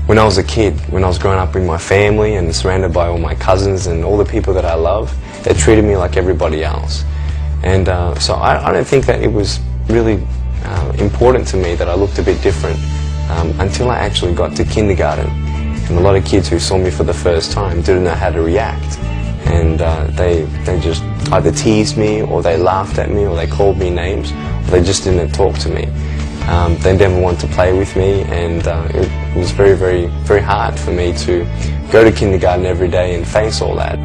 When I was a kid, when I was growing up with my family and surrounded by all my cousins and all the people that I love, they treated me like everybody else. And so I don't think that it was really important to me that I looked a bit different until I actually got to kindergarten. And a lot of kids who saw me for the first time didn't know how to react. And they just either teased me, or they laughed at me, or they called me names, or they just didn't talk to me. They never wanted to play with me, and it was very, very, very hard for me to go to kindergarten every day and face all that.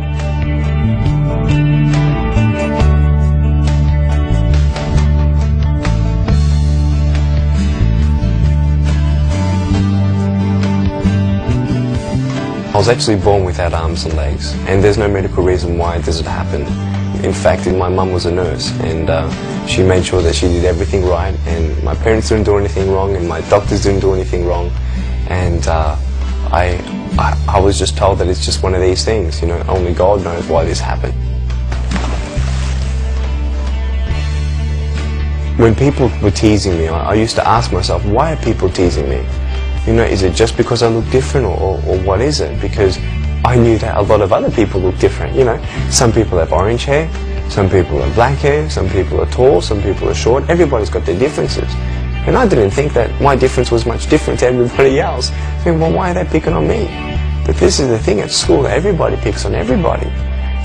I was actually born without arms and legs, and there's no medical reason why this had happened. In fact, my mum was a nurse, and she made sure that she did everything right, and my parents didn't do anything wrong, and my doctors didn't do anything wrong, and I was just told that it's just one of these things, you know, only God knows why this happened. When people were teasing me, I used to ask myself, why are people teasing me? You know, is it just because I look different, or what is it? Because I knew that a lot of other people look different, you know. Some people have orange hair, some people have black hair, some people are tall, some people are short. Everybody's got their differences. And I didn't think that my difference was much different to everybody else. I mean, well, why are they picking on me? But this is the thing at school, everybody picks on everybody.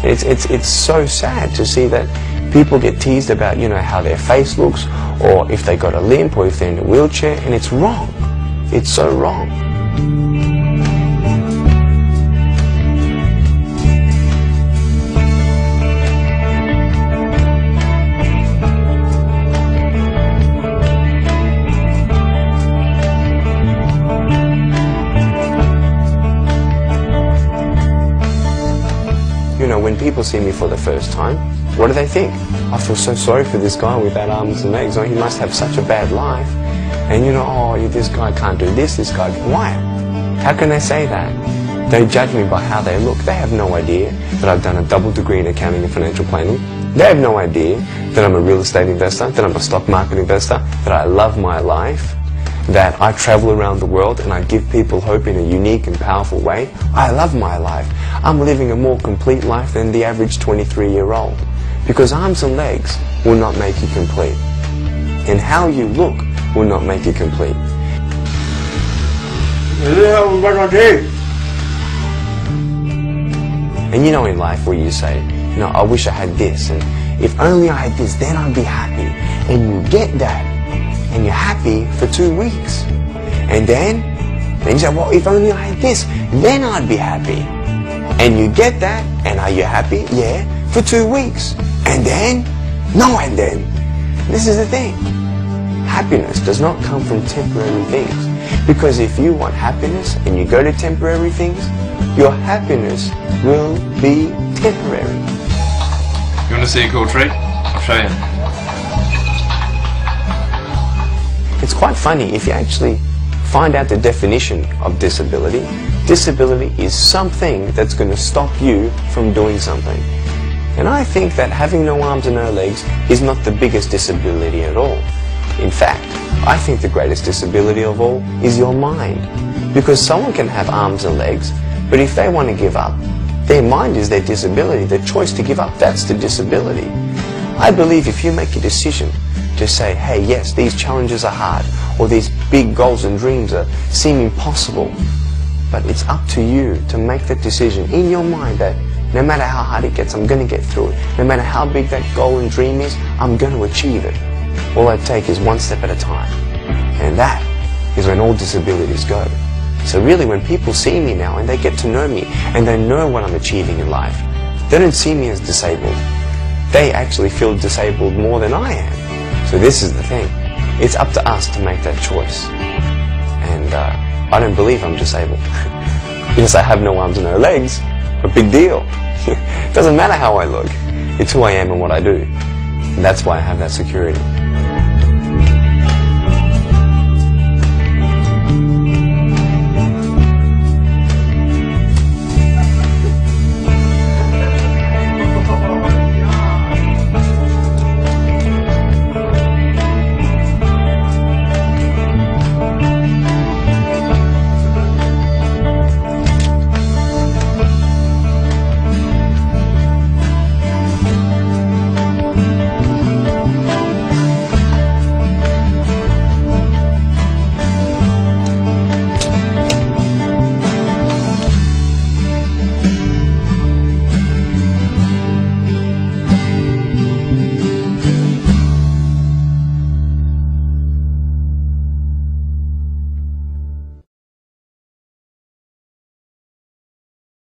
It's so sad to see that people get teased about, you know, how their face looks, or if they got a limp, or if they're in a wheelchair, and it's wrong. It's so wrong. You know, when people see me for the first time, what do they think? I feel so sorry for this guy without arms and legs. Oh, he must have such a bad life. And you know, oh, this guy can't do this guy... Why? How can they say that? They judge me by how they look. They have no idea that I've done a double degree in accounting and financial planning. They have no idea that I'm a real estate investor, that I'm a stock market investor, that I love my life, that I travel around the world and I give people hope in a unique and powerful way. I love my life. I'm living a more complete life than the average 23-year-old. Because arms and legs will not make you complete. And how you look will not make you complete. And you know, in life where you say, you know, I wish I had this, and if only I had this, then I'd be happy. And you get that, and you're happy for 2 weeks. And then you say, well, if only I had this, then I'd be happy. And you get that, and are you happy? Yeah, for 2 weeks. And then, no, and then. This is the thing. Happiness does not come from temporary things. Because if you want happiness and you go to temporary things, your happiness will be temporary. You want to see a cool trick? I'll show you. It's quite funny if you actually find out the definition of disability. Disability is something that's going to stop you from doing something. And I think that having no arms and no legs is not the biggest disability at all. In fact, I think the greatest disability of all is your mind. Because someone can have arms and legs, but if they want to give up, their mind is their disability. The choice to give up, that's the disability. I believe if you make a decision to say, hey, yes, these challenges are hard, or these big goals and dreams seem impossible, but it's up to you to make that decision in your mind that no matter how hard it gets, I'm going to get through it. No matter how big that goal and dream is, I'm going to achieve it. All I take is one step at a time. And that is when all disabilities go. So really, when people see me now and they get to know me and they know what I'm achieving in life, they don't see me as disabled. They actually feel disabled more than I am. So this is the thing. It's up to us to make that choice. And I don't believe I'm disabled. Because I have no arms and no legs. A big deal. It doesn't matter how I look. It's who I am and what I do. And that's why I have that security.